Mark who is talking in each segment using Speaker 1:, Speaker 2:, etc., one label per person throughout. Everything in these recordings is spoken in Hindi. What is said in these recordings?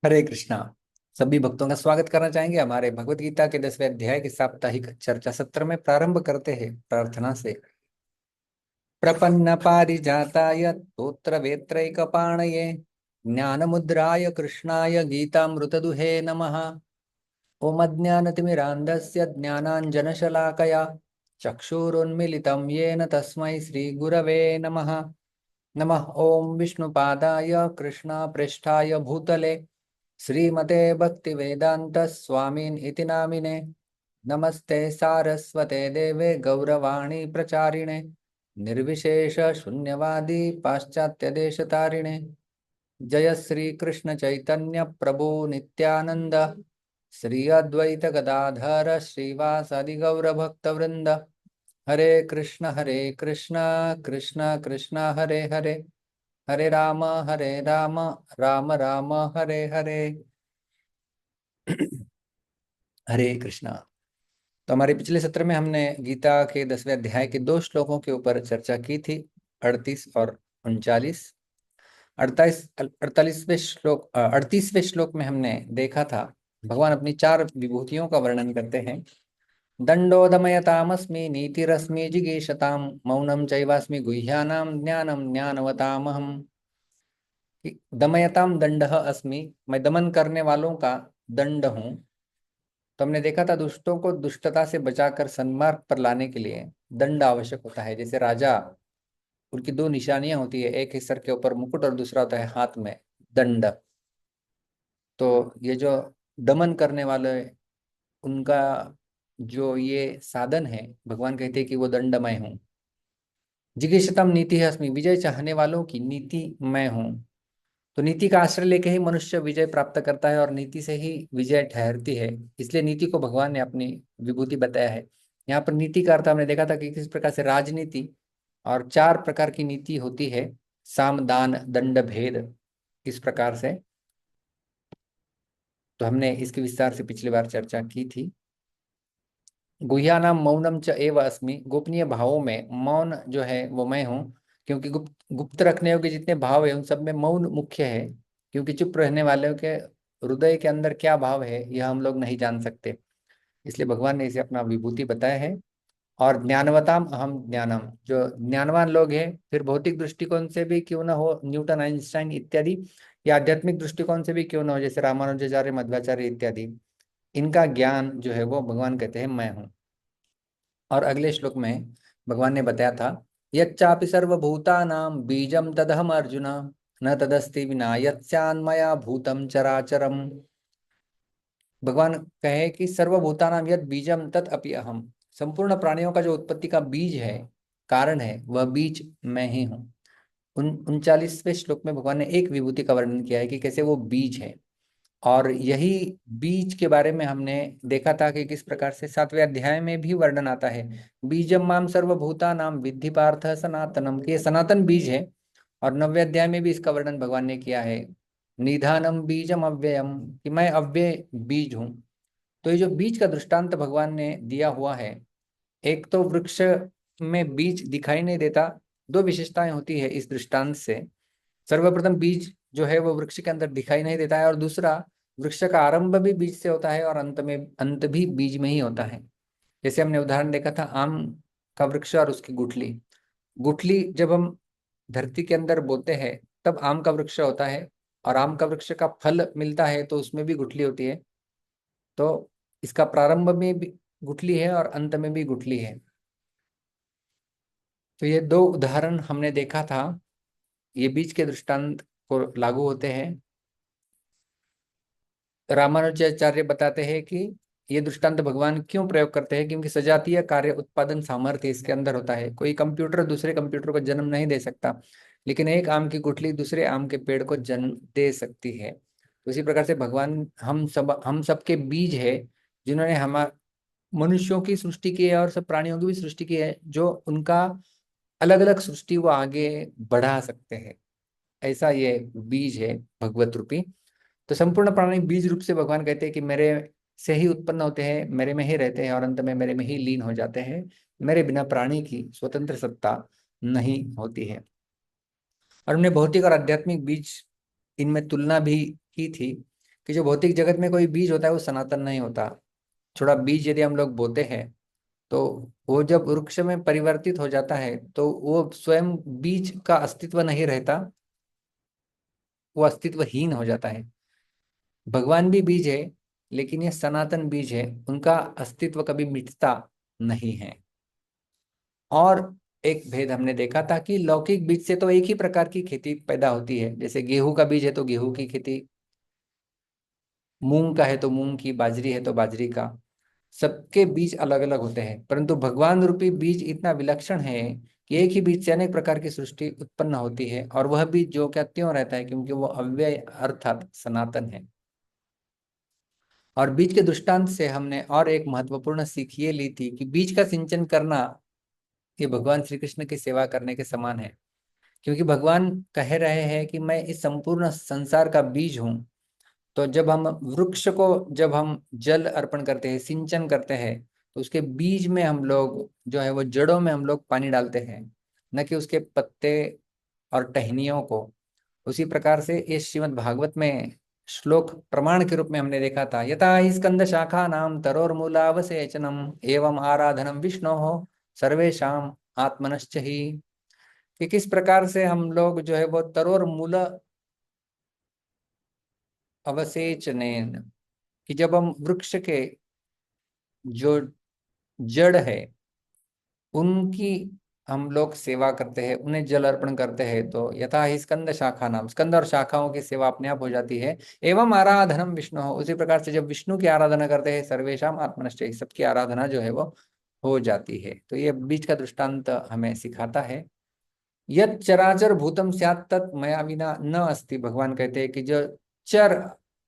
Speaker 1: हरे कृष्णा। सभी भक्तों का स्वागत करना चाहेंगे हमारे भगवत गीता के 10वें अध्याय के साप्ताहिक चर्चा सत्र में। प्रारंभ करते हैं प्रार्थना से। प्रपन्न पारिजाताय तोत्र वेत्रैकपाणये ज्ञान मुद्राय कृष्णाय गीतामृत दुहे नमः। ओम अज्ञानतिमिरान्धस्य ज्ञानाञ्जनशलाकया चक्षुरुन्मिलितं येन तस्मै श्रीगुरवे नमः। नमः ओम विष्णुपादाय कृष्णप्रेष्ठाय भूतले श्रीमते भक्तिवेदांत स्वामीन इति नामिने। नमस्ते सारस्वते देवे गौरवाणी प्रचारिणे निर्विशेष शून्यवादी पाश्चात्य देश तारिणे। जय श्री कृष्ण चैतन्य प्रभु नित्यानंद श्री अद्वैत गदाधर श्रीवासादि गौर भक्त वृंद। हरे कृष्ण कृष्ण कृष्ण हरे हरे हरे राम राम राम हरे हरे। हरे कृष्णा। तो हमारे पिछले सत्र में हमने गीता के 10वें अध्याय के दो श्लोकों के ऊपर चर्चा की थी, 38 और 39। 38वें श्लोक में हमने देखा था भगवान अपनी चार विभूतियों का वर्णन करते हैं। दंडो दमयतामस्मि नीतिरस्मि जिगीषताम मौनम चैवास्मि गुह्यानाम ज्ञानम ज्ञानवतामहम। दमयताम दंडः अस्मि, मैं दमन करने वालों का दंड हूँ। तो हमने देखा था दुष्टों को दुष्टता से बचाकर सन्मार्ग पर लाने के लिए दंड आवश्यक होता है। जैसे राजा, उनकी दो निशानियां होती है, एक है सर के ऊपर मुकुट और दूसरा होता है हाथ में दंड। तो ये जो दमन करने वाले, उनका जो ये साधन है, भगवान कहते हैं कि वो दंडमय हूँ। जिगीषताम नीति है अस्मि, विजय चाहने वालों की नीति मैं हूँ। तो नीति का आश्रय लेके ही मनुष्य विजय प्राप्त करता है और नीति से ही विजय ठहरती है। इसलिए नीति को भगवान ने अपनी विभूति बताया है। यहाँ पर नीति का अर्थ हमने देखा था कि किस प्रकार से राजनीति और चार प्रकार की नीति होती है, साम दान दंड भेद, इस प्रकार से। तो हमने इसकी विस्तार से पिछली बार चर्चा की थी। गुह्यानाम मौनम च एव अस्मि, गोपनीय भावों में मौन जो है वो मैं हूँ। क्योंकि गुप्त गुप्त रखने योग्य जितने भाव है उन सब में मौन मुख्य है। क्योंकि चुप रहने वालों के हृदय के अंदर क्या भाव है यह हम लोग नहीं जान सकते, इसलिए भगवान ने इसे अपना विभूति बताया है। और ज्ञानवताम अहम ज्ञानम, जो ज्ञानवान लोग हैं, फिर भौतिक दृष्टिकोण से भी क्यों ना हो, न्यूटन आइंस्टाइन इत्यादि, या आध्यात्मिक दृष्टिकोण से भी क्यों ना हो, जैसे रामानुजाचार्य मध्वाचार्य इत्यादि, इनका ज्ञान जो है वो भगवान कहते हैं मैं हूँ। और अगले श्लोक में भगवान ने बताया था, यच्चापि सर्वभूतानां बीजम तदहम अर्जुन न तदस्ति विना यत्स्यान्मया भूतम चराचरम। भगवान कहे कि सर्वभूतानां यद बीजम तद अपि अहम, संपूर्ण प्राणियों का जो उत्पत्ति का बीज है, कारण है, वह बीज मैं ही हूँ। 39वें श्लोक में भगवान ने एक विभूति का वर्णन किया है कि कैसे वो बीज है। और यही बीज के बारे में हमने देखा था कि किस प्रकार से 7वें अध्याय में भी वर्णन आता है, बीजम माम सर्वभूता नाम विद्धि पार्थ सनातनम, कि ये सनातन बीज है। और 9वें अध्याय में भी इसका वर्णन भगवान ने किया है, निधानम बीजम अव्ययम, कि मैं अव्यय बीज हूँ। तो ये जो बीज का दृष्टांत भगवान ने दिया हुआ है, एक तो वृक्ष में बीज दिखाई नहीं देता, दो विशेषताएं होती है इस दृष्टांत से। सर्वप्रथम बीज जो है वो वृक्ष के अंदर दिखाई नहीं देता है, और दूसरा वृक्ष का आरंभ भी बीज से होता है और अंत भी बीज में ही होता है। जैसे हमने उदाहरण देखा था आम का वृक्ष और उसकी गुठली। गुठली जब हम धरती के अंदर बोते हैं तब आम का वृक्ष होता है, और आम का वृक्ष का फल मिलता है तो उसमें भी गुठली होती है। तो इसका प्रारंभ में भी गुठली है और अंत में भी गुठली है। तो ये दो उदाहरण हमने देखा था, ये बीज के दृष्टांत को लागू होते हैं। रामानुजाचार्य बताते हैं कि ये दृष्टांत भगवान क्यों प्रयोग करते हैं, क्योंकि सजातीय कार्य उत्पादन सामर्थ्य इसके अंदर होता है। कोई कंप्यूटर दूसरे कंप्यूटर को जन्म नहीं दे सकता, लेकिन एक आम की गुठली दूसरे आम के पेड़ को जन्म दे सकती है। तो इसी प्रकार से भगवान हम सबके बीज है, जिन्होंने हम मनुष्यों की सृष्टि की है और सब प्राणियों की भी सृष्टि की है, जो उनका अलग अलग सृष्टि वो आगे बढ़ा सकते हैं। ऐसा ये बीज है भगवत रूपी। तो संपूर्ण प्राणी बीज रूप से भगवान कहते हैं कि मेरे से ही उत्पन्न होते हैं, मेरे में ही रहते हैं और अंत में मेरे में ही लीन हो जाते हैं। मेरे बिना प्राणी की स्वतंत्र सत्ता नहीं होती है। और हमने भौतिक और आध्यात्मिक बीज, इनमें तुलना भी की थी कि जो भौतिक जगत में कोई बीज होता है वो सनातन नहीं होता। थोड़ा बीज यदि हम लोग बोते हैं तो वो जब वृक्ष में परिवर्तित हो जाता है तो वो स्वयं बीज का अस्तित्व नहीं रहता, वो अस्तित्वहीन हो जाता है। भगवान भी बीज है, लेकिन ये सनातन बीज है, उनका अस्तित्व कभी मिटता नहीं है। और एक भेद हमने देखा था कि लौकिक बीज से तो एक ही प्रकार की खेती पैदा होती है, जैसे गेहूं का बीज है तो गेहूं की खेती, मूंग का है तो मूंग की, बाजरी है तो बाजरी का, सबके बीज अलग अलग होते हैं। परंतु भगवान रूपी बीज इतना विलक्षण है कि एक ही बीज से अनेक प्रकार की सृष्टि उत्पन्न होती है, और वह बीज जो क्या त्यों रहता है, क्योंकि वो अव्यय अर्थात सनातन है। और बीज के दृष्टांत से हमने और एक महत्वपूर्ण सीख ये ली थी कि बीज का सिंचन करना ये भगवान श्री कृष्ण की सेवा करने के समान है। क्योंकि भगवान कह रहे हैं कि मैं इस संपूर्ण संसार का बीज हूं। तो जब हम वृक्ष को, जब हम जल अर्पण करते हैं, सिंचन करते हैं, तो उसके बीज में हम लोग जो है वो जड़ों में हम लोग पानी डालते हैं, न कि उसके पत्ते और टहनियों को। उसी प्रकार से इस श्रीमद् भागवत में श्लोक प्रमाण के रूप में हमने देखा था, यथा ही स्कंद शाखा नाम तरोर्मूलावसेचनम एवं आराधनम विष्णो हो सर्वेशाम आत्मनश्च ही। कि किस प्रकार से हम लोग जो है वो तरोर मूल अवसेचनेन, कि जब हम वृक्ष के जो जड़ है उनकी हम लोग सेवा करते हैं, उन्हें जल अर्पण करते हैं, तो यथा ही स्कंद शाखा नाम, स्कंद और शाखाओं की सेवा अपने आप हो जाती है। एवं आराधनम विष्णु हो, उसी प्रकार से जब विष्णु की आराधना करते हैं, सर्वेशाम आत्मनश्च, सबकी आराधना जो है वो हो जाती है। तो ये बीच का दृष्टांत हमें सिखाता है। यत चराचर भूतम स्यात् तत् मया विना न अस्ति, भगवान कहते हैं कि जो चर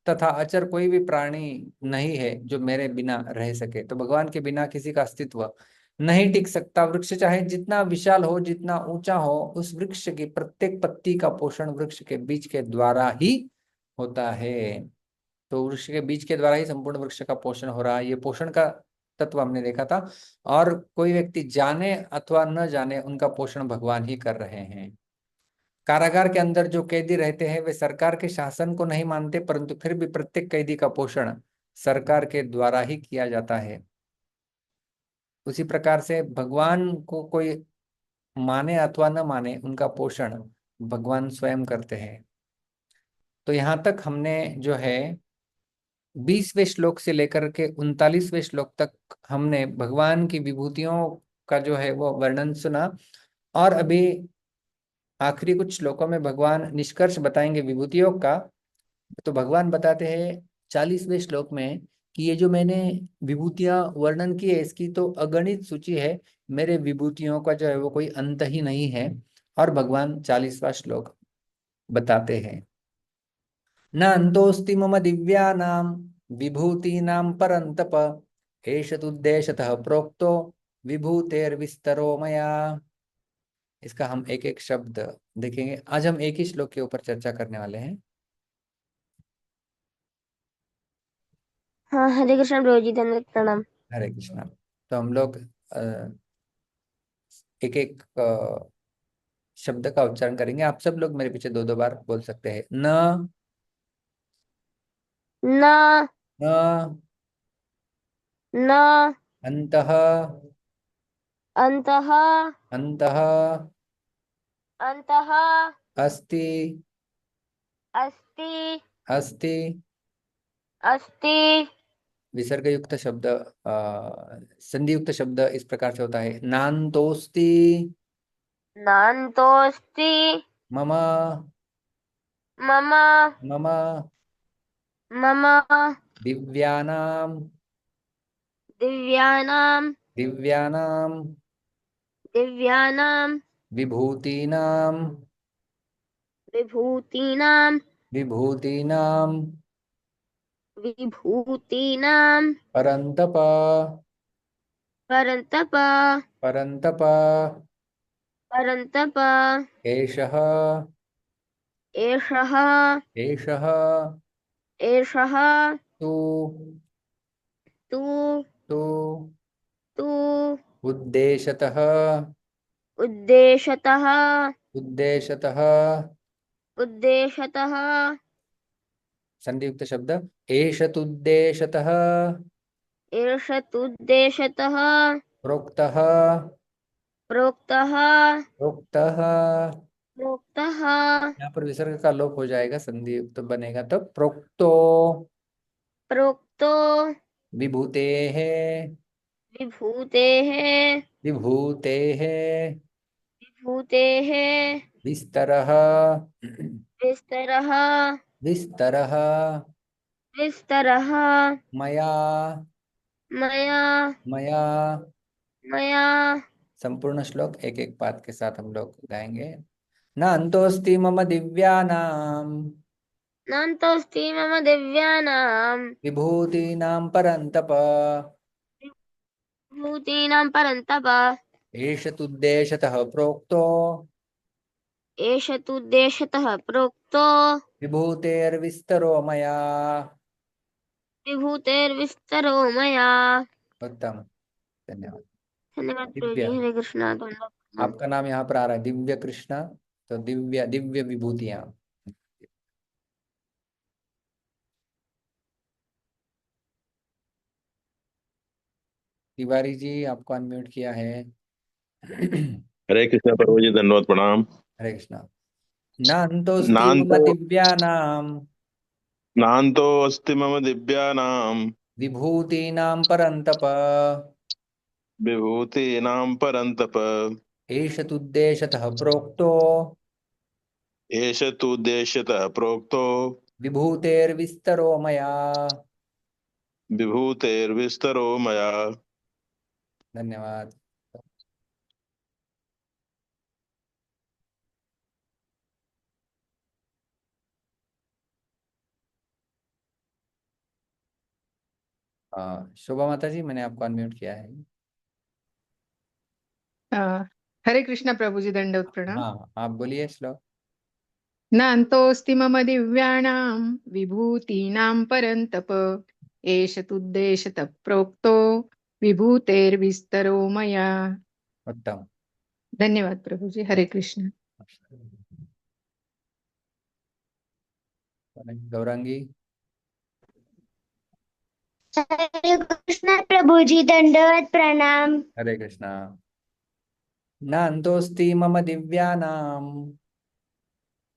Speaker 1: तथा अचर कोई भी प्राणी नहीं है जो मेरे बिना रह सके। तो भगवान के बिना किसी का अस्तित्व नहीं टिक सकता। वृक्ष चाहे जितना विशाल हो, जितना ऊंचा हो, उस वृक्ष की प्रत्येक पत्ती का पोषण वृक्ष के बीज के द्वारा ही होता है। तो वृक्ष के बीज के द्वारा ही संपूर्ण वृक्ष का पोषण हो रहा है, ये पोषण का तत्व हमने देखा था। और कोई व्यक्ति जाने अथवा न जाने, उनका पोषण भगवान ही कर रहे हैं। कारागार के अंदर जो कैदी रहते हैं वे सरकार के शासन को नहीं मानते, परंतु फिर भी प्रत्येक कैदी का पोषण सरकार के द्वारा ही किया जाता है। उसी प्रकार से भगवान को कोई माने अथवा न माने, उनका पोषण भगवान स्वयं करते हैं। तो यहाँ तक हमने जो है 20वें श्लोक से लेकर के 39वें श्लोक तक हमने भगवान की विभूतियों का जो है वो वर्णन सुना। और अभी आखिरी कुछ श्लोकों में भगवान निष्कर्ष बताएंगे विभूतियों का। तो भगवान बताते हैं 40वें श्लोक में कि ये जो मैंने विभूतियां वर्णन की है, इसकी तो अगणित सूची है, मेरे विभूतियों का जो है वो कोई अंत ही नहीं है। और भगवान 40वां श्लोक बताते हैं, न अंतोस्ति मम दिव्यानाम विभूतीनां परन्तप, एष तुद्देशतः प्रोक्तो विभूतेर्विस्तरो मया। इसका हम एक एक शब्द देखेंगे। आज हम एक ही श्लोक के ऊपर चर्चा करने वाले हैं।
Speaker 2: हाँ, हरे कृष्ण प्रभु जी, दंडवत प्रणाम।
Speaker 1: हरे कृष्णा। तो हम लोग एक एक शब्द का उच्चारण करेंगे। आप सब लोग मेरे पीछे दो दो बार बोल सकते हैं। न,
Speaker 2: न,
Speaker 1: न,
Speaker 2: न,
Speaker 1: अंतः,
Speaker 2: अन्तः,
Speaker 1: अंतः,
Speaker 2: अन्तः,
Speaker 1: अस्ति,
Speaker 2: अस्ति,
Speaker 1: अस्ति।
Speaker 2: अस्ति।
Speaker 1: विसर्ग युक्त शब्द, संधि युक्त शब्द इस प्रकार से होता है, नान्तोस्ति
Speaker 2: नान्तोऽस्ति
Speaker 1: मम,
Speaker 2: मम,
Speaker 1: मम
Speaker 2: मम,
Speaker 1: दिव्यानाम,
Speaker 2: दिव्यानां,
Speaker 1: दिव्यानाम
Speaker 2: दिव्यानां,
Speaker 1: विभूतीनाम,
Speaker 2: विभूतीनां,
Speaker 1: विभूतीनाम
Speaker 2: विभूतीनां,
Speaker 1: परन्तप,
Speaker 2: परन्तप,
Speaker 1: परन्तप
Speaker 2: परन्तप,
Speaker 1: एषः,
Speaker 2: एषः,
Speaker 1: एषः
Speaker 2: एषः
Speaker 1: तु,
Speaker 2: तु,
Speaker 1: तु
Speaker 2: तु
Speaker 1: उद्देशतः,
Speaker 2: उद्देशतः,
Speaker 1: उद्देशतः
Speaker 2: उद्देशतः
Speaker 1: संधियुक्त शब्द एष तुद्देशतः
Speaker 2: एष तुद्देशतः
Speaker 1: प्रोक्तः
Speaker 2: प्रोक्तः
Speaker 1: प्रोक्तः।
Speaker 2: प्रोक्तः
Speaker 1: यहाँ पर विसर्ग का लोप हो जाएगा, संधियुक्त बनेगा तो प्रोक्तो
Speaker 2: प्रोक्तो
Speaker 1: विभूतेः
Speaker 2: विभूतेः
Speaker 1: विभूतेः
Speaker 2: विभूतेः
Speaker 1: विस्तरः
Speaker 2: विस्तरः
Speaker 1: विस्तरः
Speaker 2: विस्तरः
Speaker 1: मया
Speaker 2: मया
Speaker 1: मया।
Speaker 2: मया
Speaker 1: संपूर्ण श्लोक एक एक पाद के साथ हम लोग गाएंगे। न अंतोस्ति मम दिव्यानाम
Speaker 2: नान्तोऽस्ति मम दिव्यानां
Speaker 1: विभूतीनां परन्तप
Speaker 2: विभूतीनां परन्तप
Speaker 1: एष तुद्देशतः प्रोक्तो
Speaker 2: एष तुद्देशतः प्रोक्तो
Speaker 1: विभूतेर्विस्तरो मया।
Speaker 2: विभूतेर्विस्तरो मया।
Speaker 1: उत्तम, धन्यवाद।
Speaker 2: धन्यवाद प्रभु
Speaker 1: दिव्य,
Speaker 2: जी। हरे कृष्णा धन्यवाद प्रणाम।
Speaker 1: आपका नाम यहाँ पर आ रहा है दिव्य कृष्ण, तो दिव्य दिव्य विभूतियां। तिवारी जी आपको अनम्यूट किया है। हरे
Speaker 3: हरे कृष्ण प्रभु जी, दंडवत प्रणाम।
Speaker 1: कृष्णा। न अंतोस्ति मम
Speaker 3: नान्तो
Speaker 1: दिव्यानाम
Speaker 3: नान्तो अस्ति मम दिव्यानां
Speaker 1: विभूतीनां परन्तप
Speaker 3: विभूतीनां परन्तप।
Speaker 1: एष तुद्देशतः प्रोक्तो
Speaker 3: एष तुद्देश्यतः प्रोक्तो
Speaker 1: विभूतेर्विस्तरो मया।
Speaker 3: विभूतेर्विस्तरो मया।
Speaker 1: धन्यवाद। शोभा माता जी, मैंने आपको अनम्यूट किया है।
Speaker 4: अ, हरे कृष्ण प्रभु जी, दंडवत प्रणाम।
Speaker 1: हाँ, आप बोलिए श्लोक।
Speaker 4: नान्तोऽस्ति मम दिव्यानां विभूतीनां परन्तप एष तुद्देशतः प्रोक्तो विभूतेर्विस्तरो मया।
Speaker 1: उत्तम।
Speaker 4: धन्यवाद प्रभु जी। हरे कृष्ण।
Speaker 1: गौरांगी।
Speaker 5: हरे कृष्ण प्रभु जी, दंडवत प्रणाम।
Speaker 1: हरे कृष्णा। न अंतोस्ति मम दिव्यानाम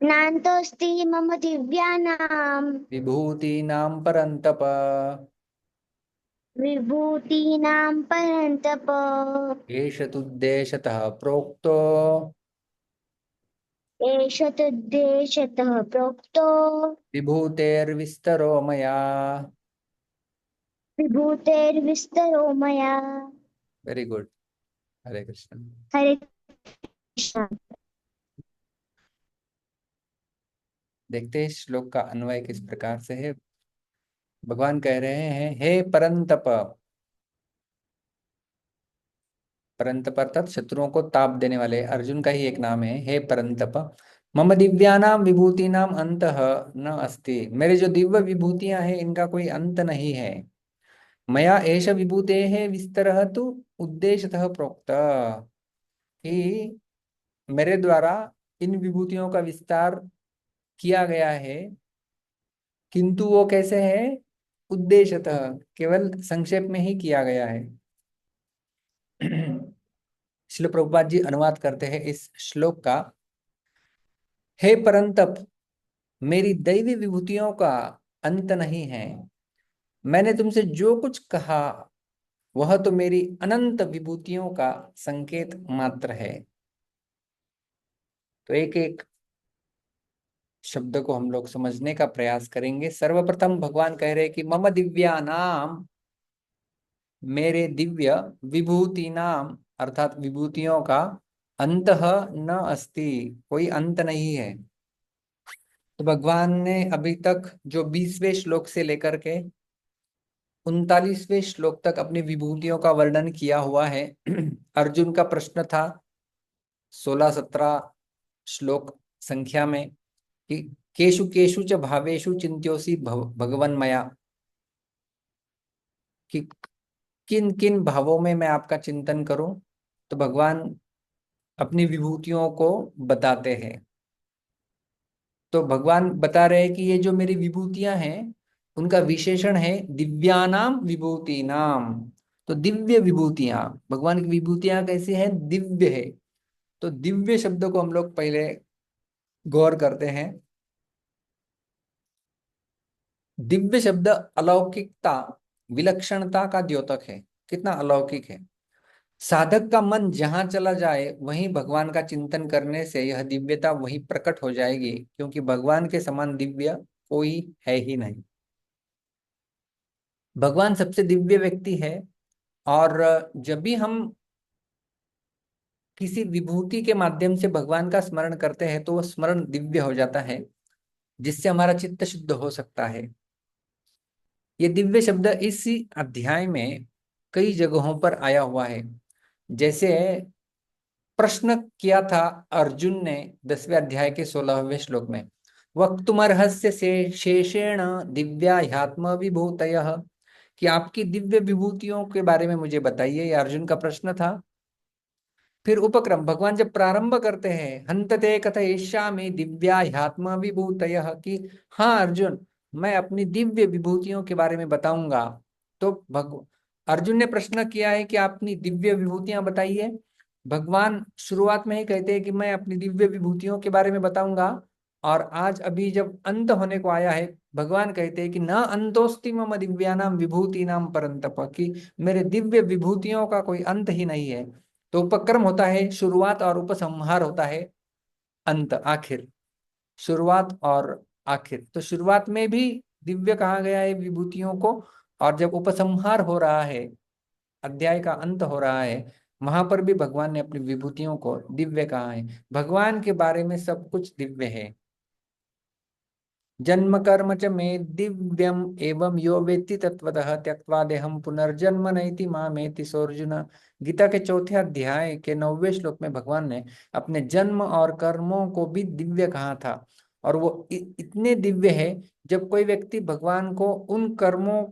Speaker 5: नान्तोऽस्ति मम दिव्यानां
Speaker 1: विभूतीनां परन्तप
Speaker 5: विभूतीनां परन्तप
Speaker 1: एष तुद्देशतः प्रोक्तो
Speaker 5: एष तुद्देशतः प्रोक्तो
Speaker 1: विभूतेर्विस्तरो मया।
Speaker 5: विभूतेर्विस्तरो मया।
Speaker 1: Very good. हरे कृष्ण।
Speaker 5: हरे कृष्ण।
Speaker 1: देखते हैं श्लोक का अन्वय किस प्रकार से है। भगवान कह रहे हैं, हे परंतप। परंतप अर्थात शत्रुओं को ताप देने वाले, अर्जुन का ही एक नाम है, हे परंतप। मम दिव्यानाम विभूतिनाम अंतः न अस्ति। मेरे जो दिव्य विभूतियां हैं इनका कोई अंत नहीं है। मया एष विभूतेः विस्तरः तु उद्देश्यतः प्रोक्त। कि मेरे द्वारा इन विभूतियों का विस्तार किया गया है, किंतु वो कैसे है? उद्देश्यतः, केवल संक्षेप में ही किया गया है। श्रील प्रभुपाद जी अनुवाद करते हैं इस श्लोक का। हे परंतप, मेरी दैवी विभूतियों का अंत नहीं है। मैंने तुमसे जो कुछ कहा वह तो मेरी अनंत विभूतियों का संकेत मात्र है। तो एक एक शब्द को हम लोग समझने का प्रयास करेंगे। सर्वप्रथम भगवान कह रहे हैं कि मम दिव्या नाम, मेरे दिव्य विभूति नाम अर्थात विभूतियों का अंतः न अस्ति, कोई अंत नहीं है। तो भगवान ने अभी तक जो 20वें श्लोक से लेकर के 39वें श्लोक तक अपनी विभूतियों का वर्णन किया हुआ है। अर्जुन का प्रश्न था 16-17 श्लोक संख्या में कि केषु केषु च भावेषु चिंत्योसि भगवन्मया, कि किन किन भावों में मैं आपका चिंतन करूं। तो भगवान अपनी विभूतियों को बताते हैं। तो भगवान बता रहे हैं कि ये जो मेरी विभूतियां हैं उनका विशेषण है दिव्यानाम विभूति नाम। तो दिव्य विभूतियां, भगवान की विभूतियां कैसी हैं? दिव्य है। तो दिव्य शब्द को हम लोग पहले गौर करते हैं। दिव्य शब्द अलौकिकता, विलक्षणता का द्योतक है। कितना अलौकिक है। साधक का मन जहां चला जाए वहीं भगवान का चिंतन करने से यह दिव्यता वहीं प्रकट हो जाएगी, क्योंकि भगवान के समान दिव्य कोई है ही नहीं। भगवान सबसे दिव्य व्यक्ति है। और जब भी हम किसी विभूति के माध्यम से भगवान का स्मरण करते हैं तो वह स्मरण दिव्य हो जाता है, जिससे हमारा चित्त शुद्ध हो सकता है। ये दिव्य शब्द इस अध्याय में कई जगहों पर आया हुआ है। जैसे प्रश्न किया था अर्जुन ने 10वें अध्याय के 16वें श्लोक में, वक्तुमर्हस्य से शेषेण दिव्या ह्यात्म विभूतयः, कि आपकी दिव्य विभूतियों के बारे में मुझे बताइए। ये अर्जुन का प्रश्न था। फिर उपक्रम, भगवान जब प्रारंभ करते हैं, हंतते कथयिष्यामि दिव्या ह्यात्म विभूतयः, कि हाँ अर्जुन, मैं अपनी दिव्य विभूतियों के बारे में बताऊंगा। तो अर्जुन ने प्रश्न किया है कि आप अपनी दिव्य विभूतियां बताइए। भगवान शुरुआत में ही कहते हैं कि मैं अपनी दिव्य विभूतियों के बारे में बताऊंगा। और आज अभी जब अंत होने को आया है, भगवान कहते हैं कि न अंतोस्ति मम दिव्यानाम विभूतिनाम परंतप, कि मेरे दिव्य विभूतियों का कोई अंत ही नहीं है। तो उपक्रम होता है शुरुआत और उपसंहार होता है अंत, आखिर। शुरुआत और आखिर। तो शुरुआत में भी दिव्य कहा गया है विभूतियों को, और जब उपसंहार हो रहा है, अध्याय का अंत हो रहा है, वहां पर भी भगवान ने अपनी विभूतियों को दिव्य कहा है। भगवान के बारे में सब कुछ दिव्य है। जन्म कर्म च मे दिव्यम एवं यो वेत्ति तत्वतः त्यक्त्वा देहम पुनर्जन्म नैति मामेति सोऽर्जुन। गीता के 4थे अध्याय के 9वें श्लोक में भगवान ने अपने जन्म और कर्मों को भी दिव्य कहा था। और वो इतने दिव्य है, जब कोई व्यक्ति भगवान को उन कर्मों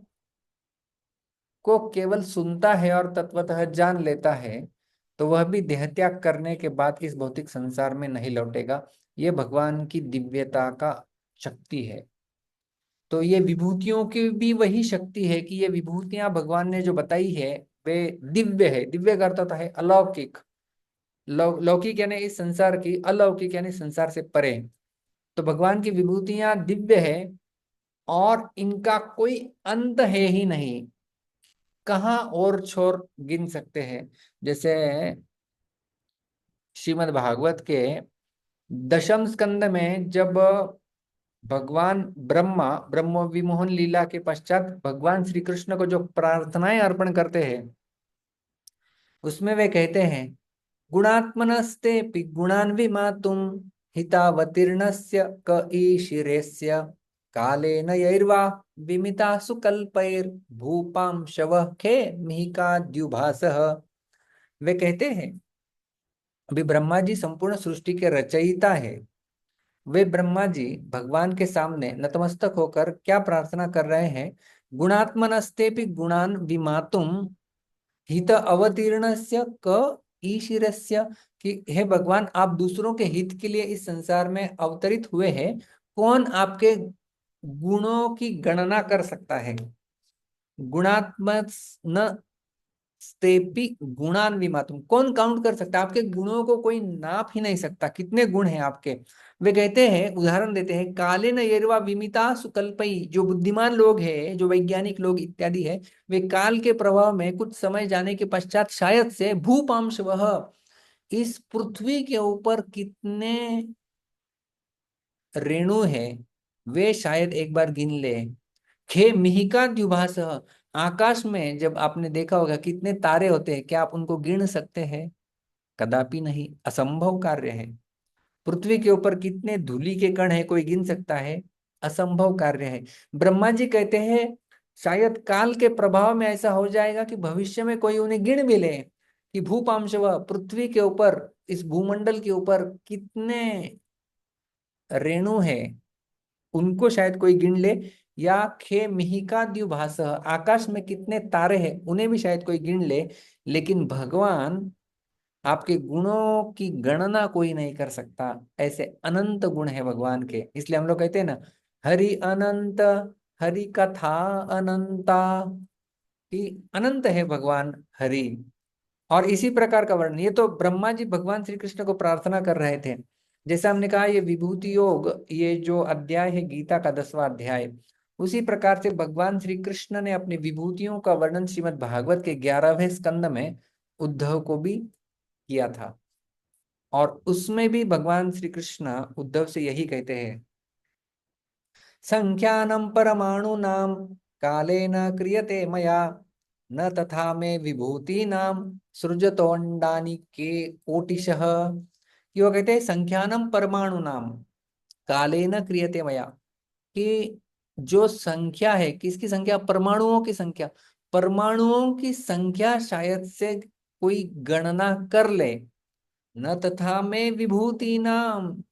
Speaker 1: को केवल सुनता है और तत्वतः जान लेता है, तो वह भी देह त्याग करने के बाद इस भौतिक संसार में नहीं लौटेगा। ये भगवान की दिव्यता का शक्ति है। तो ये विभूतियों की भी वही शक्ति है कि ये विभूतियां भगवान ने जो बताई है वे दिव्य है। दिव्य का अर्थ होता है अलौकिक। लौकिक यानी इस संसार की, अलौकिक यानी संसार से परे। तो भगवान की विभूतियां दिव्य है और इनका कोई अंत है ही नहीं। कहाँ और छोर गिन सकते हैं। जैसे श्रीमद् भागवत के 10वें स्कंद में जब भगवान ब्रह्म विमोहन लीला के पश्चात भगवान श्री कृष्ण को जो प्रार्थनाएं अर्पण करते हैं, उसमें वे कहते हैं, गुणात्मनस्ते गुणान् विमातुं हितावतीर्णस्य क ईशिरेस्य कालेन यैर्वा विमितासु कल्पैर्भूपां शवः खे मिहिकाद्युभासः। वे कहते हैं, अभी ब्रह्मा जी संपूर्ण सृष्टि के रचयिता है। वे ब्रह्मा जी भगवान के सामने नतमस्तक होकर क्या प्रार्थना कर रहे हैं? गुणात्मनस्तेपि गुणान् विमातुम हित अवतीर्णस्य क ईशिरस्य, कि हे भगवान, आप दूसरों के हित के लिए इस संसार में अवतरित हुए हैं। कौन आपके गुणों की गणना कर सकता है? गुणात्मक न स्तेपि गुणान विमातुम, कौन काउंट कर सकता है? आपके गुणों को कोई नाप ही नहीं सकता, कितने गुण हैं आपके। वे कहते हैं, उदाहरण देते हैं, काले न येरवा विमिता सुकल्पई, जो बुद्धिमान लोग हैं, जो वैज्ञानिक लोग इत्यादि है, वे काल के प्रभाव में कुछ समय जाने के पश्चात शायद से भूपांश, वह इस पृथ्वी के ऊपर कितने रेणु है वे शायद एक बार गिन ले। खे मिहिका द्युभास, आकाश में जब आपने देखा होगा कितने तारे होते हैं, क्या आप उनको गिन सकते हैं? कदापि नहीं, असंभव कार्य है। पृथ्वी के ऊपर कितने धूलि के कण है, कोई गिन सकता है? असंभव कार्य है। ब्रह्मा जी कहते हैं शायद काल के प्रभाव में ऐसा हो जाएगा कि भविष्य में कोई उन्हें गिन भी ले कि भूपांश, वह पृथ्वी के ऊपर, इस भूमंडल के ऊपर कितने रेणु है, उनको शायद कोई गिन ले। या खे मिहिका द्युभास, आकाश में कितने तारे हैं, उन्हें भी शायद कोई गिन ले। लेकिन भगवान आपके गुणों की गणना कोई नहीं कर सकता, ऐसे अनंत गुण है भगवान के। इसलिए हम लोग कहते हैं ना, हरि अनंत, हरि कथा अनंता, कि अनंत है भगवान हरि। और इसी प्रकार का वर्णन, ये तो ब्रह्मा जी भगवान श्री कृष्ण को प्रार्थना कर रहे थे। जैसे हमने कहा ये विभूति योग, ये जो अध्याय है गीता का 10वां अध्याय, उसी प्रकार से भगवान श्री कृष्ण ने अपनी विभूतियों का वर्णन श्रीमद् भागवत के 11वें स्कंद में उद्धव को भी किया था। और उसमें भी भगवान श्री कृष्ण उद्धव से यही कहते हैं, संख्यानम परमाणुनाम कालेन क्रियते मया, न तथा में विभूति नाम सृजतोंडानी के कोटिशः। कि वो कहते हैं संख्यानम परमाणु नाम कालेन क्रियते मया, कि जो संख्या है, किसकी संख्या, परमाणुओं की संख्या, परमाणुओं की संख्या शायद से कोई गणना कर ले। न तथा में विभूति नाम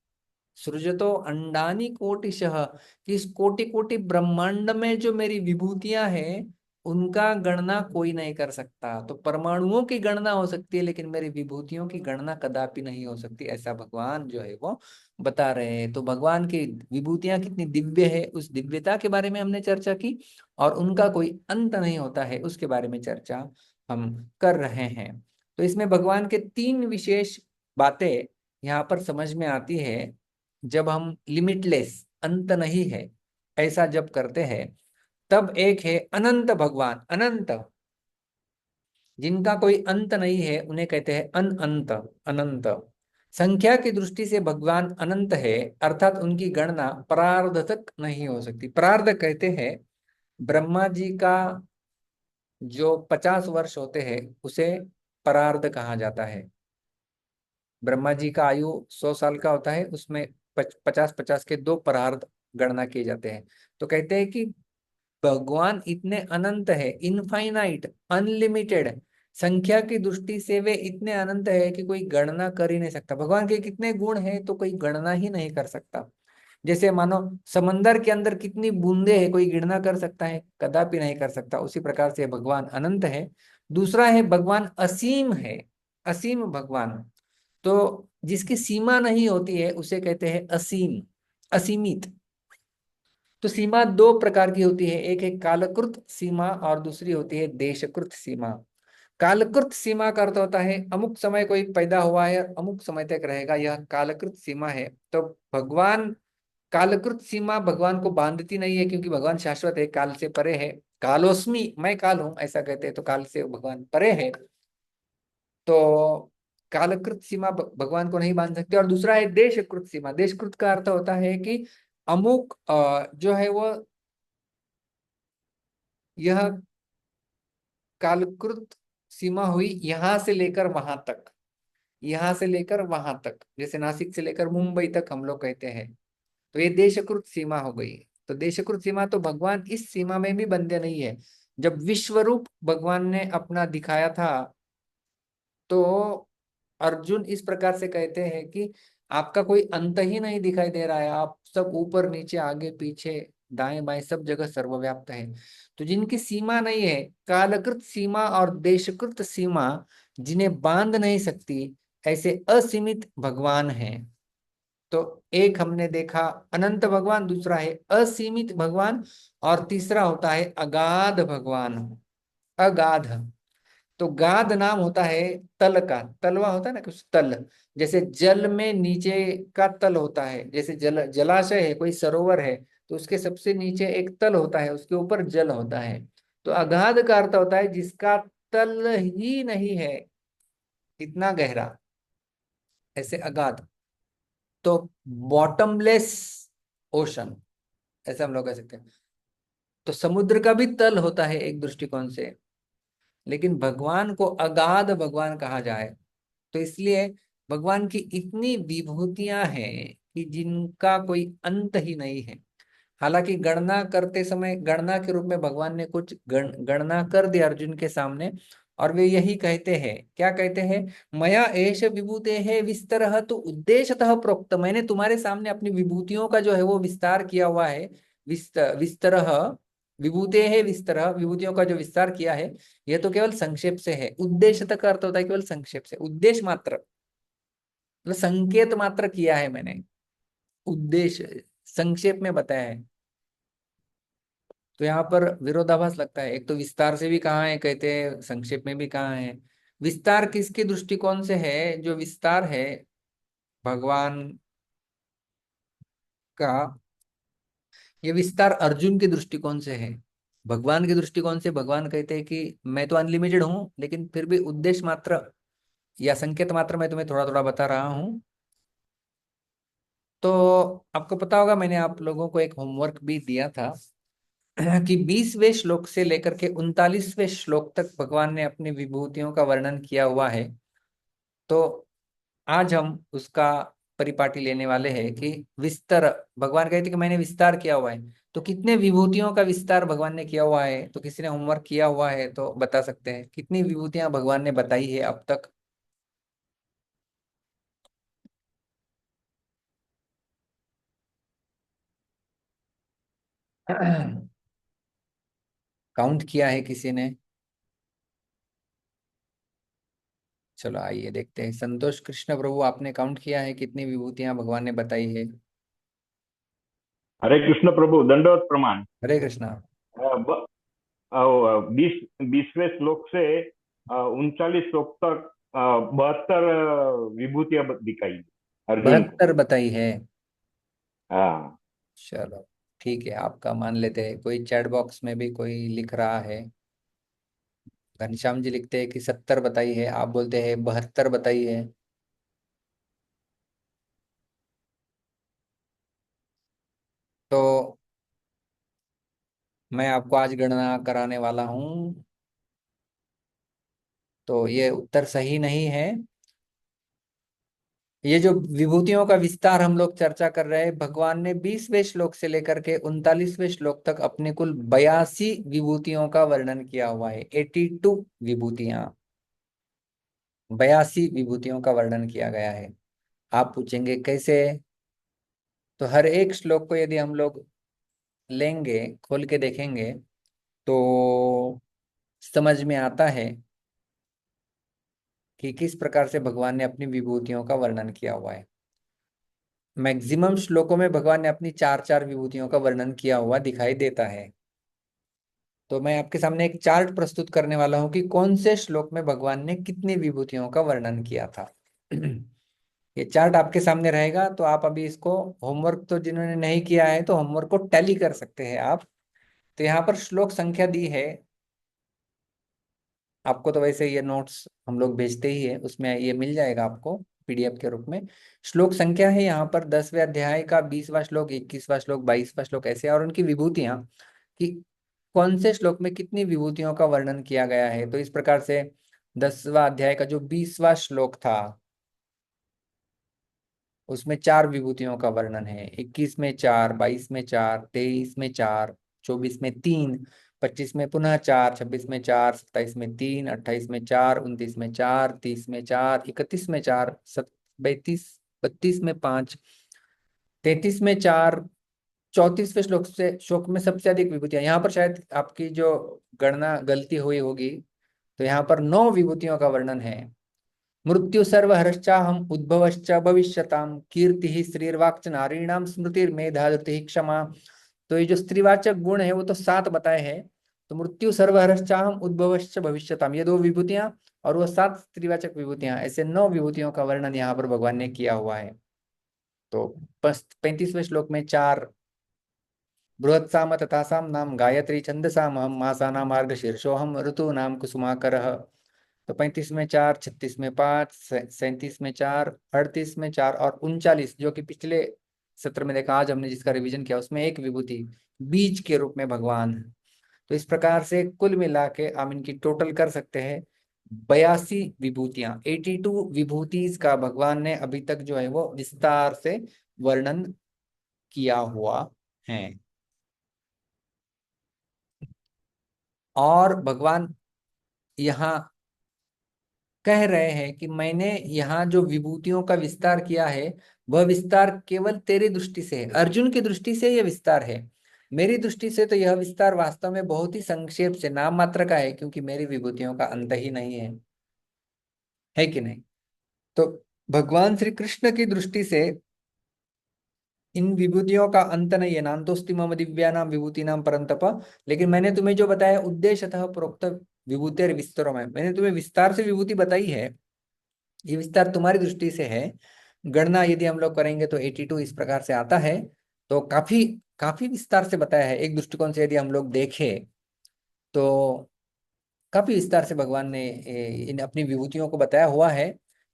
Speaker 1: सृजतो अंडानी कोटिशः, कि इस कोटि कोटि ब्रह्मांड में जो मेरी विभूतियां हैं उनका गणना कोई नहीं कर सकता। तो परमाणुओं की गणना हो सकती है लेकिन मेरी विभूतियों की गणना कदापि नहीं हो सकती, ऐसा भगवान जो है वो बता रहे हैं। तो भगवान की विभूतियां कितनी दिव्य है, उस दिव्यता के बारे में हमने चर्चा की, और उनका कोई अंत नहीं होता है उसके बारे में चर्चा हम कर रहे हैं। तो इसमें भगवान के 3 विशेष बातें यहाँ पर समझ में आती है। जब हम लिमिटलेस, अंत नहीं है, ऐसा जब करते हैं, तब एक है अनंत भगवान, अनंत जिनका कोई अंत नहीं है उन्हें कहते हैं अनंत, अनंत। संख्या की दृष्टि से भगवान अनंत है, अर्थात उनकी गणना प्रारब्ध तक नहीं हो सकती। प्रारब्ध कहते हैं ब्रह्मा जी का जो 50 वर्ष होते हैं उसे प्रारब्ध कहा जाता है। ब्रह्मा जी का आयु 100 साल का होता है, उसमें 50-50 के 2 प्रारब्ध गणना किए जाते हैं। तो कहते हैं कि भगवान इतने अनंत है, इनफाइनाइट, अनलिमिटेड, संख्या की दृष्टि से वे इतने अनंत है कि कोई गणना कर ही नहीं सकता। भगवान के कितने गुण हैं तो कोई गणना ही नहीं कर सकता। जैसे मानो समंदर के अंदर कितनी बूंदे हैं, कोई गिनना कर सकता है, कदापि नहीं कर सकता। उसी प्रकार से भगवान अनंत है। दूसरा है भगवान असीम है, असीम भगवान। तो जिसकी सीमा नहीं होती है उसे कहते हैं असीम, असीमित। तो सीमा 2 प्रकार की होती है, एक है कालकृत सीमा और दूसरी होती है देशकृत सीमा। कालकृत सीमा का अर्थ होता है अमुक समय कोई पैदा हुआ है, अमुक समय तक रहेगा, यह कालकृत सीमा है। तो भगवान, कालकृत सीमा भगवान को बांधती नहीं है क्योंकि भगवान शाश्वत है, काल से परे है। कालोस्मी, मैं काल हूं ऐसा कहते हैं, तो काल से भगवान परे है। तो कालकृत सीमा भगवान को नहीं बांध सकते। और दूसरा है देशकृत सीमा। देशकृत का अर्थ होता है कि अमुक जो है वो, यह कालकृत सीमा हुई यहां से लेकर वहां तक, यहां से लेकर वहां तक, जैसे नासिक से लेकर मुंबई तक हम लोग कहते हैं, तो ये देशकृत सीमा हो गई। तो देशकृत सीमा, तो भगवान इस सीमा में भी बंधे नहीं है। जब विश्व रूप भगवान ने अपना दिखाया था तो अर्जुन इस प्रकार से कहते हैं कि आपका कोई अंत ही नहीं दिखाई दे रहा है, आप सब ऊपर नीचे आगे पीछे दाएं बाएं सब जगह सर्वव्याप्त है। तो जिनकी सीमा नहीं है, कालकृत सीमा और देशकृत सीमा जिन्हें बांध नहीं सकती, ऐसे असीमित भगवान हैं। तो एक हमने देखा अनंत भगवान, दूसरा है असीमित भगवान, और तीसरा होता है अगाध भगवान, अगाध। तो गाध नाम होता है तल का, तलवा होता है ना कुछ तल, जैसे जल में नीचे का तल होता है, जैसे जलाशय है, कोई सरोवर है, तो उसके सबसे नीचे एक तल होता है, उसके ऊपर जल होता है। तो अगाध का अर्थ होता है जिसका तल ही नहीं है, इतना गहरा, ऐसे अगाध। तो बॉटमलेस ओशन, ऐसा हम लोग कह सकते हैं। तो समुद्र का भी तल होता है एक दृष्टिकोण से, लेकिन भगवान को अगाध भगवान कहा जाए तो इसलिए भगवान की इतनी विभूतियां हैं कि जिनका कोई अंत ही नहीं है। हालांकि गणना करते समय, गणना के रूप में भगवान ने कुछ गणना कर दी अर्जुन के सामने, और वे यही कहते हैं, क्या कहते हैं, मया एष विभूते है विस्तरः तो उद्देश्यतः प्रोक्त, मैंने तुम्हारे सामने अपनी विभूतियों का जो है वो विस्तार किया हुआ है, विस्तरः विभूते है विस्तर, विभूतियों का जो विस्तार किया है यह तो केवल संक्षेप से है। उद्देश्य तक का अर्थ होता है केवल संक्षेप से, उद्देश्य मात्र, मतलब संकेत मात्र किया है मैंने, उद्देश्य संक्षेप में बताया है। तो यहाँ पर विरोधाभास लगता है, एक तो विस्तार से भी कहा है कहते हैं, संक्षेप में भी कहा है। विस्तार किसके दृष्टिकोण से है? जो विस्तार है भगवान का, ये विस्तार अर्जुन के दृष्टिकोण से है। भगवान के दृष्टिकोण से भगवान कहते हैं कि मैं तो अनलिमिटेड हूं, लेकिन फिर भी उद्देश्य मात्र या संकेत मात्र मैं तुम्हें थोड़ा थोड़ा बता रहा हूं। तो आपको पता होगा मैंने आप लोगों को एक होमवर्क भी दिया था कि 20वें श्लोक से लेकर के 39वें श्लोक तक भगवान ने अपनी विभूतियों का वर्णन किया हुआ है। तो आज हम उसका परिपाटी लेने वाले हैं कि विस्तार, भगवान कहते कि मैंने विस्तार किया हुआ है। तो कितने विभूतियों का विस्तार भगवान ने किया हुआ है? तो किसी ने होमवर्क किया हुआ है तो बता सकते हैं कितनी विभूतियां भगवान ने बताई है अब तक? काउंट किया है किसी ने? चलो आइए देखते हैं। संतोष कृष्ण प्रभु, आपने काउंट किया है कितनी विभूतियां भगवान ने बताई है?
Speaker 6: हरे कृष्ण प्रभु, दंडवत प्रणाम।
Speaker 1: हरे कृष्णा।
Speaker 6: 20वें श्लोक से 39 श्लोक तक 72 विभूतियां दिखाई अर्जुन को।
Speaker 1: 72 बताई है?
Speaker 6: हाँ।
Speaker 1: चलो ठीक है, आपका मान लेते हैं। कोई चैट बॉक्स में भी कोई लिख रहा है, घनश्याम जी लिखते हैं कि 70 बताई है, आप बोलते हैं 72 बताई है। तो मैं आपको आज गणना कराने वाला हूं। तो ये उत्तर सही नहीं है। ये जो विभूतियों का विस्तार हम लोग चर्चा कर रहे हैं, भगवान ने 20वें श्लोक से लेकर के 39वें श्लोक तक अपने कुल 82 विभूतियों का वर्णन किया हुआ है। 82 विभूतियां, 82 विभूतियों का वर्णन किया गया है। आप पूछेंगे कैसे? तो हर एक श्लोक को यदि हम लोग लेंगे, खोल के देखेंगे, तो समझ में आता है कि किस प्रकार से भगवान ने अपनी विभूतियों का वर्णन किया हुआ है। मैक्सिमम श्लोकों में भगवान ने अपनी 4-4 विभूतियों का वर्णन किया हुआ दिखाई देता है। तो मैं आपके सामने एक चार्ट प्रस्तुत करने वाला हूं कि कौन से श्लोक में भगवान ने कितनी विभूतियों का वर्णन किया था। ये चार्ट आपके सामने रहेगा, तो आप अभी इसको, होमवर्क तो जिन्होंने नहीं किया है तो होमवर्क को टैली कर सकते हैं आप। तो यहाँ पर श्लोक संख्या दी है आपको, तो वैसे ये नोट्स हम लोग भेजते ही है, उसमें ये मिल जाएगा आपको पीडीएफ के रूप में। श्लोक संख्या है यहाँ पर 10वें अध्याय का 20वां श्लोक, 21वां श्लोक, 22वां श्लोक, ऐसे, और उनकी विभूतियां कि कौन से श्लोक में कितनी विभूतियों का वर्णन किया गया है। तो इस प्रकार से 10वां अध्याय का जो 20वां श्लोक था उसमें 4 विभूतियों का वर्णन है। 21 में 4, 22 में 4, 23 में 4, 24 में 3, 25 में पुनः 4, 26 में 4, 27 में 3, 28 में 4, 29 में 4, 30 में 4, 31 में 4, 32 में 5, 33 में 4, 34वें श्लोक में सबसे अधिक विभूतियां। यहाँ पर शायद आपकी जो गणना गलती हुई होगी, तो यहाँ पर 9 विभूतियों का वर्णन है। मृत्यु सर्वहरश्चा हम उद्भवश्च भविष्यताम, कीर्ति ही श्रीर्वाक्च नारीणाम, स्मृतिर्मेधा धृति क्षमा। तो ये जो स्त्रीवाचक गुण है वो तो 7 बताए हैं। तो मृत्यु सर्वहरश्चा हम उद्भवश्च भविष्यताम, ये 2 विभूतियां, और वो 7 स्त्रीवाचक विभूतियां, ऐसे 9 विभूतियों का वर्णन यहाँ पर भगवान ने किया हुआ है। तो 35वें श्लोक में 4, बृहत्साम तथासाम नाम गायत्री छंदसाम हम मासानाम मार्गशीर्षोऽहम ऋतूनाम कुसुमाकरः। तो 35 में 4, 36 में 5, 37 में 4, 38 में 4 और 39, जो कि पिछले सत्र में देखा, आज हमने जिसका रिवीजन किया उसमें एक विभूति बीज के रूप में भगवान। तो इस प्रकार से कुल मिला के हम इनकी टोटल कर सकते हैं 82 विभूतियां, 82 विभूतिज का भगवान ने अभी तक जो है वो विस्तार से वर्णन किया हुआ है। और भगवान यहाँ कह रहे हैं कि मैंने यहाँ जो विभूतियों का विस्तार किया है वह विस्तार केवल तेरी दृष्टि से है, अर्जुन की दृष्टि से यह विस्तार है। मेरी दृष्टि से तो यह विस्तार वास्तव में बहुत ही संक्षेप से नाम मात्र का है, क्योंकि मेरी विभूतियों का अंत ही नहीं है कि नहीं? तो भगवान श्री कृष्ण की दृष्टि से इन विभूतियों का अंत नहीं है। नान्तोस्ति मम दिव्यानाम विभूतिनाम परंतप। लेकिन मैंने तुम्हें जो बताया उद्देश्यतः प्रोक्त विभूति विस्तरों में, मैंने तुम्हें विस्तार से विभूति बताई है। ये विस्तार तुम्हारी दृष्टि से है। गणना यदि हम लोग करेंगे तो 82 इस प्रकार से आता है। तो काफी काफी विस्तार से बताया है। एक दृष्टिकोण से यदि हम लोग देखें तो काफी विस्तार से भगवान ने इन अपनी विभूतियों को बताया हुआ है।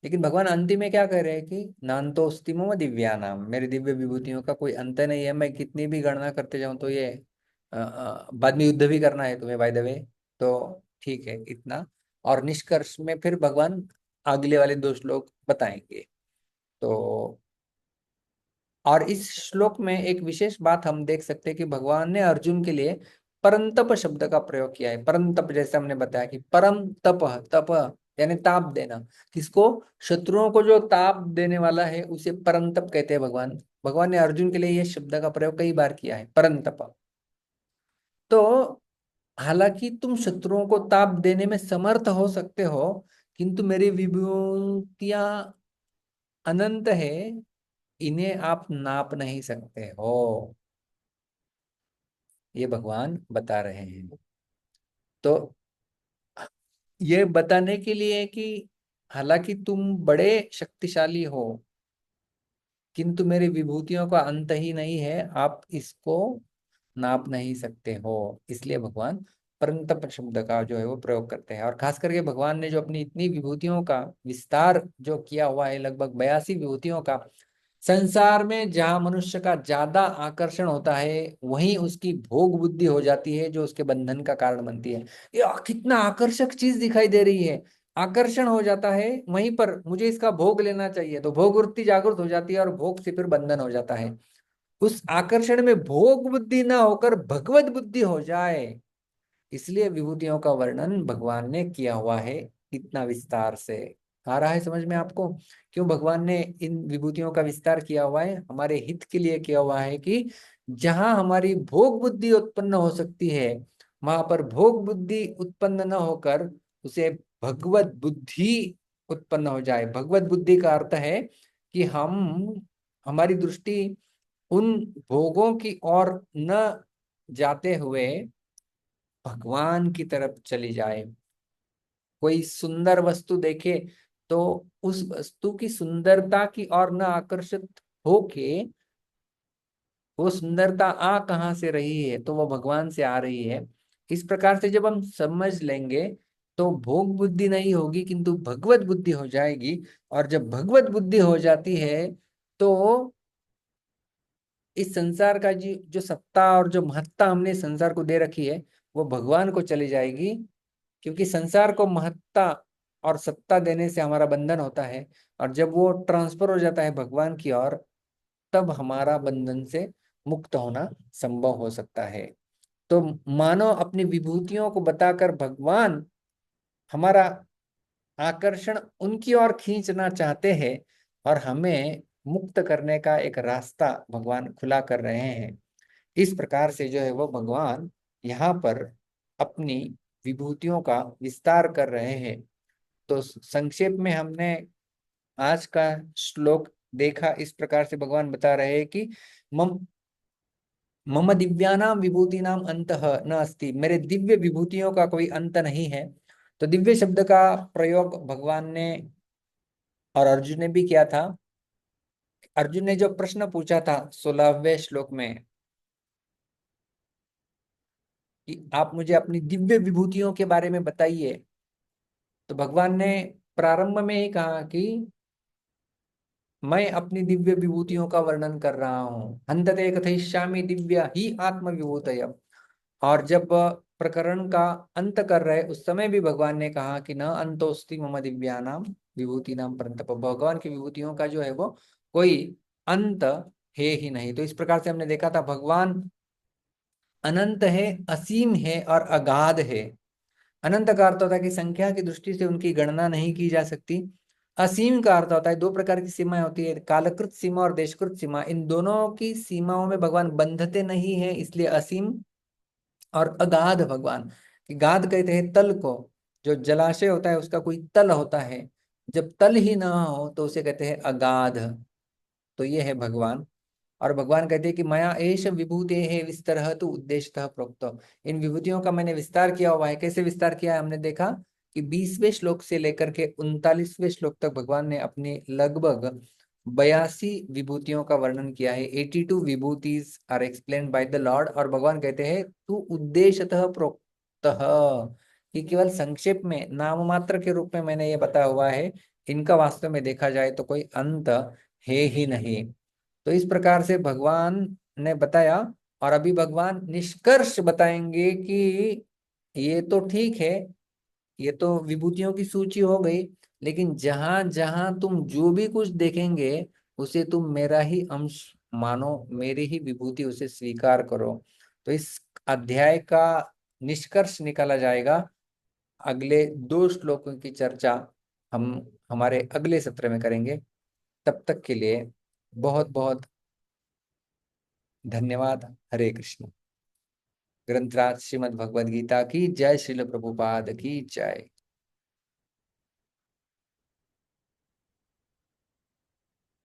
Speaker 1: लेकिन भगवान अंतिम में क्या कह रहे हैं कि नान्तोस्ति मम दिव्यानाम, मेरे दिव्य विभूतियों का कोई अंत नहीं है। मैं कितनी भी गणना करते जाऊं तो ये बाद में युद्ध भी करना है तुम्हें बाय द वे, तो ठीक है इतना। और निष्कर्ष में फिर भगवान अगले वाले 2 श्लोक बताएंगे। तो और इस श्लोक में एक विशेष बात हम देख सकते हैं कि भगवान ने अर्जुन के लिए परंतप शब्द का प्रयोग किया है। परंतप, जैसे हमने बताया कि परम तप, तप यानी ताप देना। किसको? शत्रुओं को जो ताप देने वाला है उसे परंतप कहते हैं भगवान। भगवान ने अर्जुन के लिए यह शब्द का प्रयोग कई बार किया है, परंतप। तो हालांकि तुम शत्रुओं को ताप देने में समर्थ हो सकते हो, किंतु मेरी विभूतियां अनंत है, इन्हें आप नाप नहीं सकते हो, ये भगवान बता रहे हैं। तो ये बताने के लिए कि हालांकि तुम बड़े शक्तिशाली हो, किंतु मेरी विभूतियों का अंत ही नहीं है, आप इसको नाप नहीं सकते हो। इसलिए भगवान परंतप शब्द का जो है वो प्रयोग करते हैं। और खास करके भगवान ने जो अपनी इतनी विभूतियों का विस्तार जो किया हुआ है, लगभग 82 विभूतियों का, संसार में जहां मनुष्य का ज्यादा आकर्षण होता है वहीं उसकी भोग बुद्धि हो जाती है, जो उसके बंधन का कारण बनती है। ये कितना आकर्षक चीज दिखाई दे रही है, आकर्षण हो जाता है वहीं पर, मुझे इसका भोग लेना चाहिए, तो भोग वृत्ति जागृत हो जाती है और भोग से फिर बंधन हो जाता है। उस आकर्षण में भोग बुद्धि ना होकर भगवत बुद्धि हो जाए, इसलिए विभूतियों का वर्णन भगवान ने किया हुआ है इतना विस्तार से। आ रहा है समझ में आपको क्यों भगवान ने इन विभूतियों का विस्तार किया हुआ है? हमारे हित के लिए किया हुआ है कि जहां हमारी भोग बुद्धि उत्पन्न हो सकती है, वहां पर भोग बुद्धि उत्पन्न न होकर उसे भगवत बुद्धि उत्पन्न हो जाए। भगवत बुद्धि का अर्थ है कि हमारी दृष्टि उन भोगों की ओर न जाते हुए भगवान की तरफ चली जाए। कोई सुंदर वस्तु देखे तो उस वस्तु की सुंदरता की ओर न आकर्षित होके, वो सुंदरता आ कहाँ से रही है, तो वो भगवान से आ रही है। इस प्रकार से जब हम समझ लेंगे तो भोग बुद्धि नहीं होगी किंतु भगवत बुद्धि हो जाएगी। और जब भगवत बुद्धि हो जाती है तो इस संसार का जो सत्ता और जो महत्ता हमने संसार को दे रखी है वो भगवान को चली जाएगी। क्योंकि संसार को महत्ता और सत्ता देने से हमारा बंधन होता है, और जब वो ट्रांसफर हो जाता है भगवान की ओर, तब हमारा बंधन से मुक्त होना संभव हो सकता है। तो मानो अपनी विभूतियों को बताकर भगवान हमारा आकर्षण उनकी ओर खींचना चाहते हैं और हमें मुक्त करने का एक रास्ता भगवान खुला कर रहे हैं। इस प्रकार से जो है वो भगवान यहाँ पर अपनी विभूतियों का विस्तार कर रहे हैं। तो संक्षेप में हमने आज का श्लोक देखा। इस प्रकार से भगवान बता रहे हैं कि मम मम दिव्यानाम विभूतिनाम अंतः न अस्ति, मेरे दिव्य विभूतियों का कोई अंत नहीं है। तो दिव्य शब्द का प्रयोग भगवान ने और अर्जुन ने भी किया था। अर्जुन ने जो प्रश्न पूछा था 16वें श्लोक में कि आप मुझे अपनी दिव्य विभूतियों के बारे में बताइए, तो भगवान ने प्रारंभ में ही कहा कि मैं अपनी दिव्य विभूतियों का वर्णन कर रहा हूँ। हन्तते कथयिष्यामि दिव्या ही आत्म विभूतय। और जब प्रकरण का अंत कर रहे उस समय भी भगवान ने कहा कि न अंतोस्ति मम दिव्यानाम विभूतिनाम परंतप, भगवान की विभूतियों का जो है वो कोई अंत है ही नहीं। तो इस प्रकार से हमने देखा था भगवान अनंत है, असीम है और अगाध है। अनंत का अर्थ होता है कि संख्या की दृष्टि से उनकी गणना नहीं की जा सकती। असीम का अर्थ होता है, दो प्रकार की सीमाएं होती है, कालकृत सीमा और देशकृत सीमा। इन दोनों की सीमाओं में भगवान बंधते नहीं है, इसलिए असीम। और अगाध भगवान, कि गाध कहते हैं तल को, जो जलाशय होता है उसका कोई तल होता है, जब तल ही ना हो तो उसे कहते हैं अगाध। तो ये है भगवान। और भगवान कहते हैं कि मया एष विभूते है विस्तरह तो उद्देश्यतः प्रोक्त। इन विभूतियों का मैंने विस्तार किया हुआ है। कैसे विस्तार किया है? हमने देखा कि 20वें श्लोक से लेकर के 39वें श्लोक तक भगवान ने अपनी लगभग 82 विभूतियों का वर्णन किया है। 82 विभूतिज are explained by the lord. और भगवान कहते हैं तू उद्देश्यतः प्रोक्तः, कि केवल संक्षेप में नाम मात्र के रूप में मैंने ये बताया हुआ है, इनका वास्तव में देखा जाए तो कोई अंत है ही नहीं। तो इस प्रकार से भगवान ने बताया। और अभी भगवान निष्कर्ष बताएंगे कि ये तो ठीक है, ये तो विभूतियों की सूची हो गई, लेकिन जहां जहां तुम जो भी कुछ देखेंगे उसे तुम मेरा ही अंश मानो, मेरी ही विभूति, उसे स्वीकार करो। तो इस अध्याय का निष्कर्ष निकाला जाएगा। अगले 2 श्लोकों की चर्चा हम हमारे अगले सत्र में करेंगे। तब तक के लिए बहुत बहुत धन्यवाद। हरे कृष्ण। ग्रंथराज श्रीमद् भगवद गीता की जय, श्रील प्रभुपाद की जय।